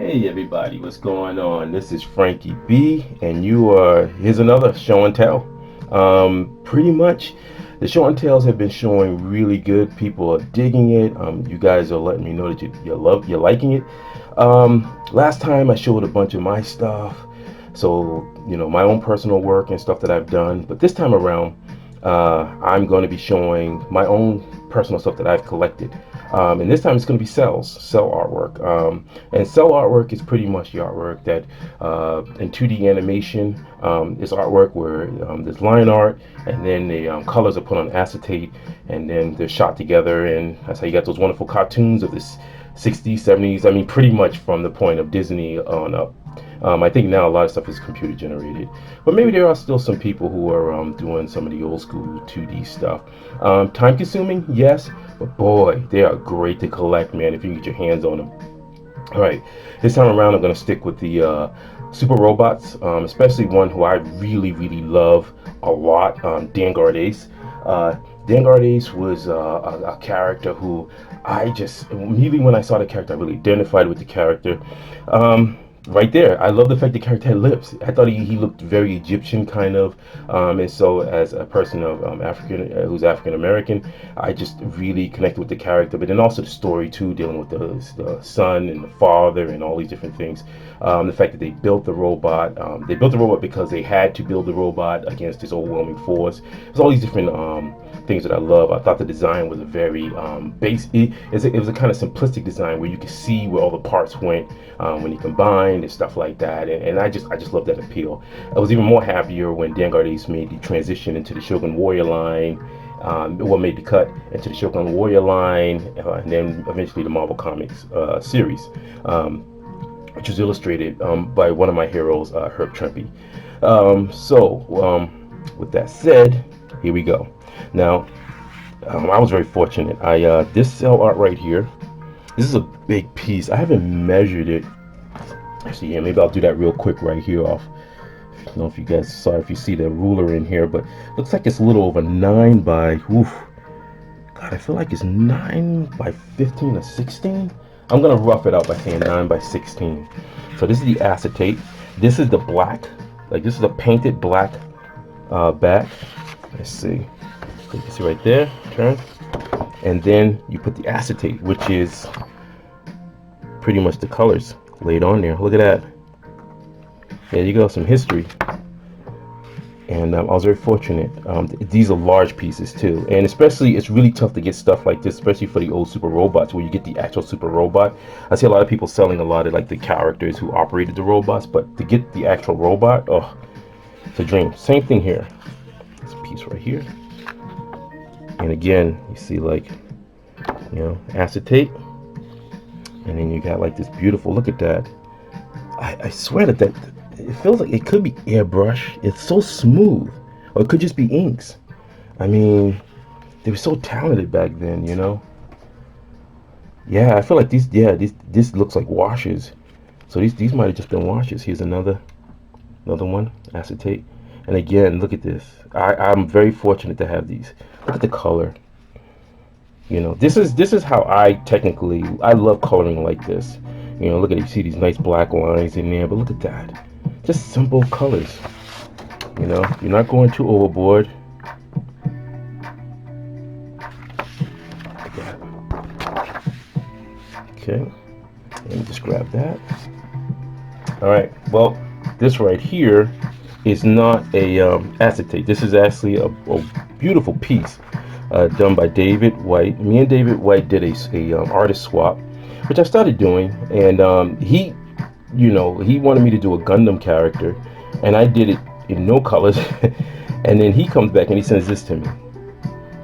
Hey everybody, what's going on? This is Frankie B, and here's another show and tell. Pretty much, the show and tells have been showing really good. People are digging it. You guys are letting me know that you're liking it. Last time I showed a bunch of my stuff, so my own personal work and stuff that I've done. But this time around, I'm going to be showing my own personal stuff that I've collected. And this time it's going to be cell artwork. And cell artwork is pretty much the artwork that in 2D animation is artwork where there's line art, and then the colors are put on acetate, and then they're shot together, and that's how you got those wonderful cartoons of this 60s, 70s. I mean, pretty much from the point of Disney on up. I think now a lot of stuff is computer generated, but maybe there are still some people who are doing some of the old school 2D stuff. Time consuming, yes, but boy, they are great to collect, man, if you can get your hands on them. All right, this time around I'm going to stick with the super robots, especially one who I really, really love a lot, Dan Ace. Dan Ace was a character who I just, immediately when I saw the character, I really identified with the character. Right there, I love the fact the character had lips. I thought he looked very Egyptian kind of, and so as a person of who's African American, I just really connected with the character. But then also the story too, dealing with the son and the father and all these different things. The fact that they built the robot, because they had to build the robot against this overwhelming force. There's all these different things that I love. I thought the design was a very it was a kind of simplistic design where you could see where all the parts went when you combined and stuff like that, and I just love that appeal. I was even more happier when Dan Ace made the transition into the Shogun Warrior line, made the cut into the Shogun Warrior line, and then eventually the Marvel Comics series, which was illustrated by one of my heroes, Herb Trimpe. With that said, here we go. Now, I was very fortunate. This cell art right here, this is a big piece. I haven't measured it. Actually, yeah, maybe I'll do that real quick right here off. I don't know if you guys saw, if you see the ruler in here, but looks like it's a little over 9 by, oof, God, I feel like it's 9 by 15 or 16. I'm gonna rough it out by saying 9 by 16. So this is the acetate. This is the black, like this is a painted black back. Let's see. You can see right there, turn. And then you put the acetate, which is pretty much the colors laid on there. Look at that. There you go, some history. And I was very fortunate. These are large pieces too, and especially it's really tough to get stuff like this, especially for the old super robots where you get the actual super robot. I see a lot of people selling a lot of like the characters who operated the robots, but to get the actual robot, oh, it's a dream. Same thing here. This piece right here, and again you see like, acetate, and then you got like this beautiful, look at that. I swear that it feels like it could be airbrush. It's so smooth, or it could just be inks. I mean, they were so talented back then, Yeah, I feel like this looks like washes. So these might have just been washes. Here's another one, acetate. And again, look at this. I'm very fortunate to have these. Look at the color. This is how I love coloring like this. Look at it, you see these nice black lines in there, but look at that. Just simple colors. You're not going too overboard. Like that. Okay. Let me just grab that. Alright, well, this right here is not a acetate. This is actually a beautiful piece done by David White. Me and David White did a artist swap, which I started doing, and he wanted me to do a Gundam character, and I did it in no colors. And then he comes back and he sends this to me,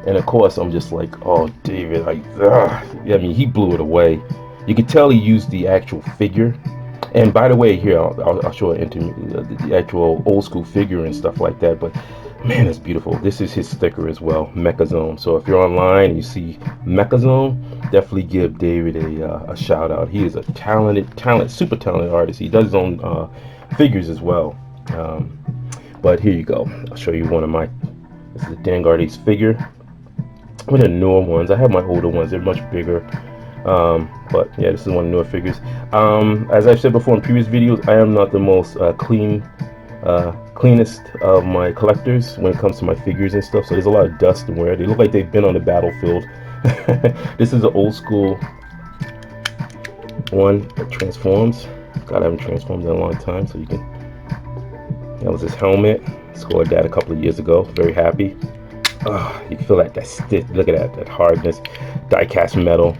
and of course I'm just like, oh, David, like, I mean, he blew it away. You could tell he used the actual figure. And by the way, here I'll show it into the actual old school figure and stuff like that. But man, it's beautiful. This is his sticker as well, Mechazone. So if you're online and you see Mechazone, definitely give David a shout out. He is a super talented artist. He does his own figures as well. But here you go. I'll show you one of my. This is the Dan Ace figure. One of the newer ones. I have my older ones. They're much bigger. But yeah, this is one of the newer figures. As I've said before in previous videos, I am not the most cleanest of my collectors when it comes to my figures and stuff. So there's a lot of dust and wear. They look like they've been on the battlefield. This is an old school one that transforms. God, I haven't transformed in a long time. So you can. That was his helmet. Scored that a couple of years ago. Very happy. You can feel that stiff. Look at that hardness. Die cast metal.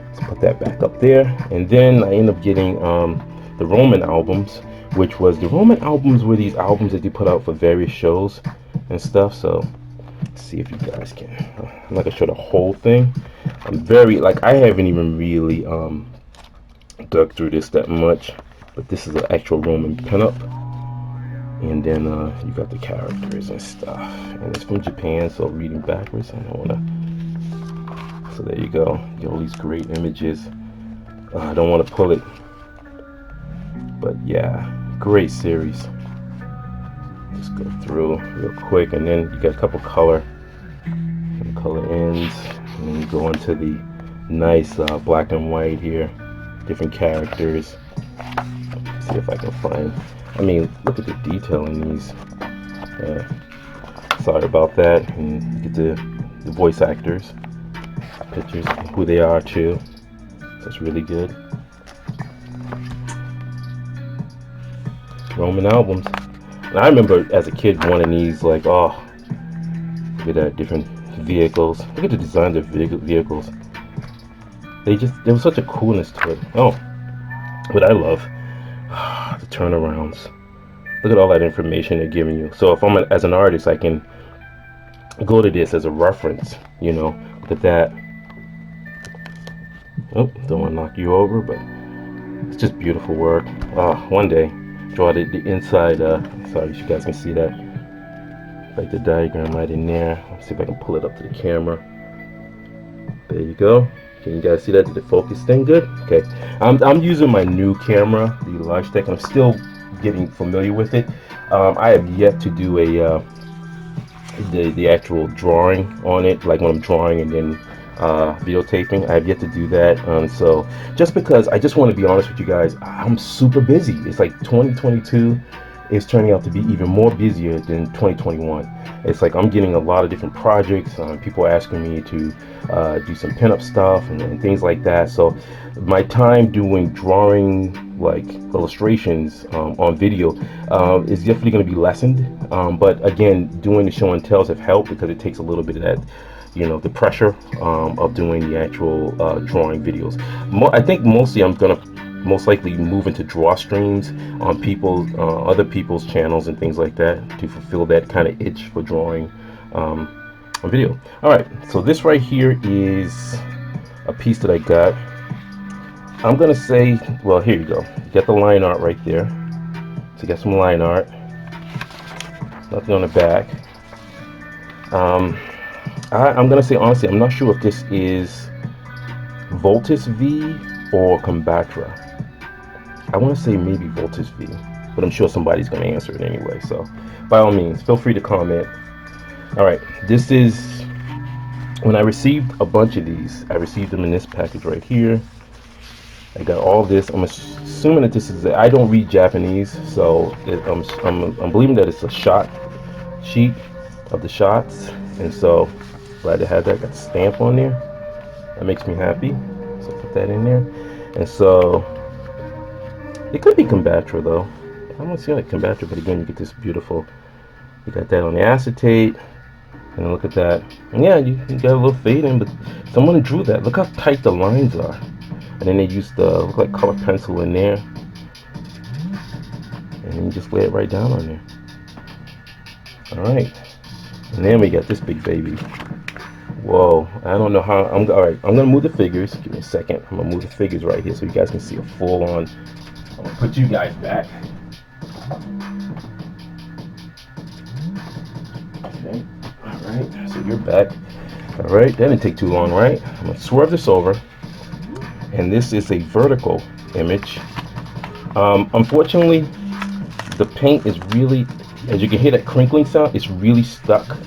Let's put that back up there. And then I end up getting the Roman albums, which was the Roman albums were these albums that they put out for various shows and stuff. So let's see if you guys can. I'm not gonna show the whole thing. I'm very I haven't even really dug through this that much, but this is an actual Roman pinup. And then you got the characters and stuff, and it's from Japan, so reading backwards, I don't wanna. So there you go. You get all these great images. I don't want to pull it, but yeah, great series. Just go through real quick, and then you got a couple color ends, and then you go into the nice black and white here, different characters. Let's see if I can find. I mean, look at the detail in these. Sorry about that. And you get the voice actors, pictures, who they are too. So it's really good. Roman albums. And I remember as a kid wanting these, look at that, different vehicles. Look at the design of the vehicles. There was such a coolness to it. Oh, what I love. The turnarounds. Look at all that information they're giving you. So if I'm as an artist, I can go to this as a reference. Look at that. Oh, don't want to knock you over, but it's just beautiful work. One day, draw the inside. Sorry, you guys can see that. Like the diagram right in there. Let's see if I can pull it up to the camera. There you go. Can you guys see that? Did the focus thing good? Okay. I'm using my new camera, the Logitech. I'm still getting familiar with it. I have yet to do the actual drawing on it, like when I'm drawing and then videotaping. I have yet to do that. So just because I just want to be honest with you guys, I'm super busy. It's like 2022 is turning out to be even more busier than 2021. It's like I'm getting a lot of different projects. People asking me to do some pinup stuff and things like that. So my time doing drawing, like illustrations on video, is definitely going to be lessened. But again, doing the show and tells have helped because it takes a little bit of that, the pressure of doing the actual drawing videos. I think mostly I'm gonna most likely move into draw streams on other people's channels and things like that to fulfill that kind of itch for drawing on video. All right, so this right here is a piece that I got. I'm gonna say, well, here you go. You got the line art right there. So you got some line art. Nothing on the back. I'm gonna say honestly, I'm not sure if this is Voltus V or Combatra. I want to say maybe Voltus V, but I'm sure somebody's going to answer it anyway. So by all means, feel free to comment. All right, this is when I received a bunch of these. I received them in this package right here. I got all this. I'm assuming that this is. I don't read Japanese, so I'm believing that it's a shot sheet of the shots, and so glad to have that. Got the stamp on there. That makes me happy. So put that in there, and so. It could be Combatra though. I don't see like Combatra, but again, you get this beautiful. You got that on the acetate, and look at that. And yeah, you got a little fade in, but someone drew that. Look how tight the lines are, and then they used the look like color pencil in there, and then you just lay it right down on there. All right, and then we got this big baby. Whoa, I don't know how. All right, I'm gonna move the figures. Give me a second. I'm gonna move the figures right here so you guys can see a full on. I'm gonna put you guys back. Okay, alright, so you're back. Alright, that didn't take too long, right? I'm gonna swerve this over. And this is a vertical image. Unfortunately, the paint is really, as you can hear that crinkling sound, it's really stuck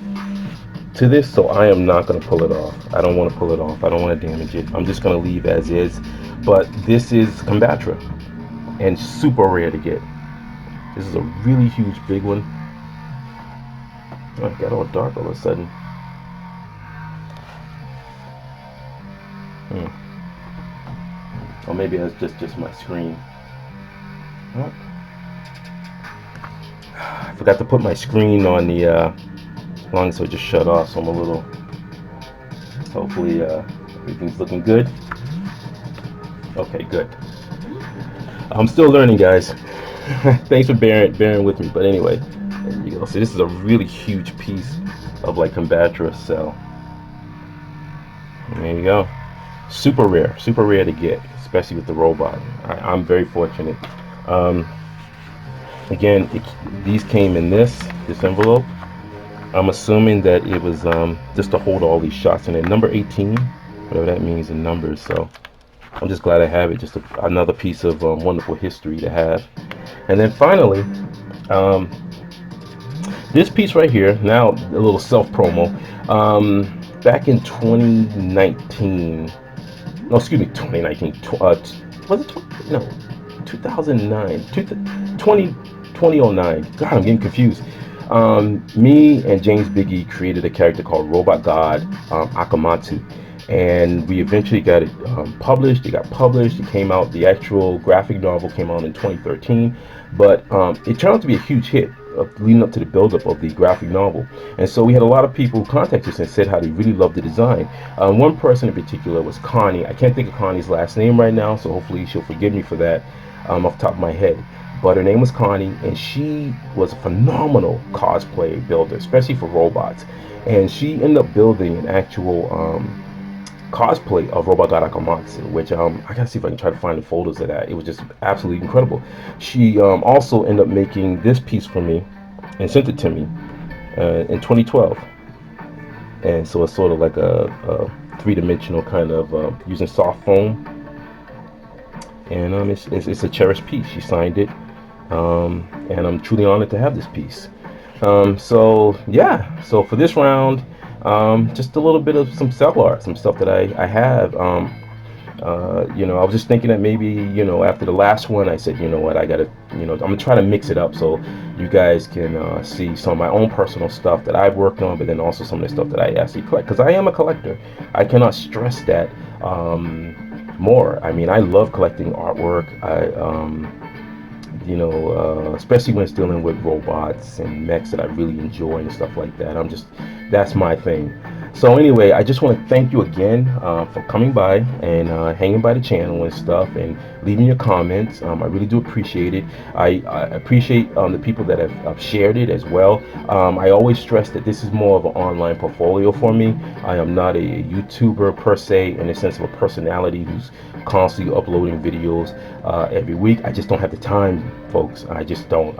to this, so I am not going to pull it off. I don't want to pull it off. I don't want to damage it. I'm just going to leave as is. But this is Combatra, and super rare to get. This is a really huge, big one. Oh, it got all dark all of a sudden. Or maybe that's just my screen. Oh. I forgot to put my screen on the long, so it just shut off. So I'm a little. Hopefully everything's looking good. Okay, good. I'm still learning, guys. Thanks for bearing with me. But anyway, there you go. So this is a really huge piece of like Combatra cell. And there you go. Super rare to get, especially with the robot. I'm very fortunate. Again, these came in this envelope. I'm assuming that it was just to hold all these shots in it. Number 18, whatever that means in numbers. So I'm just glad I have it. Just another piece of wonderful history to have. And then finally, this piece right here. Now a little self promo. Back in 2019. No, excuse me, 2019. Was it? No, 2009. 2009. God, I'm getting confused. Me and James Biggie created a character called Robot God Akamatsu, and we eventually got it published. It got published. It came out. The actual graphic novel came out in 2013, but it turned out to be a huge hit. Leading up to the build-up of the graphic novel, and so we had a lot of people contact us and said how they really loved the design. One person in particular was Connie. I can't think of Connie's last name right now, so hopefully she'll forgive me for that off the top of my head. But her name was Connie, and she was a phenomenal cosplay builder, especially for robots. And she ended up building an actual cosplay of Robot God Akamatsu, which I gotta see if I can try to find the photos of that. It was just absolutely incredible. She also ended up making this piece for me and sent it to me in 2012. And so it's sort of like a three-dimensional kind of using soft foam. And it's a cherished piece. She signed it, and I'm truly honored to have this piece. So yeah, so for this round, just a little bit of some cell art, some stuff that I have. I was just thinking that maybe, after the last one, I said, you know what, I gotta, I'm gonna try to mix it up so you guys can see some of my own personal stuff that I've worked on, but then also some of the stuff that I actually collect, because I am a collector. I cannot stress that more. I mean, I love collecting artwork. Especially when it's dealing with robots and mechs that I really enjoy and stuff like that. That's my thing. So anyway, I just want to thank you again for coming by and hanging by the channel and stuff and leaving your comments. I really do appreciate it. I appreciate the people that have shared it as well. I always stress that this is more of an online portfolio for me. I am not a YouTuber per se, in the sense of a personality who's constantly uploading videos every week. I just don't have the time, folks. I just don't.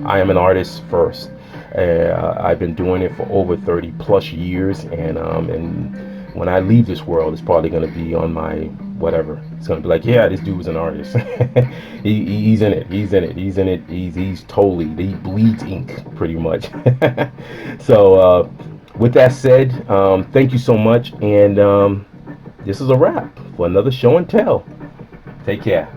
I am an artist first. I've been doing it for over 30 plus years, and when I leave this world, it's probably going to be on my whatever. It's going to be like, yeah, this dude was an artist. He's in it. He's totally, he bleeds ink pretty much. So with that said, thank you so much, and this is a wrap for another show and tell. Take care.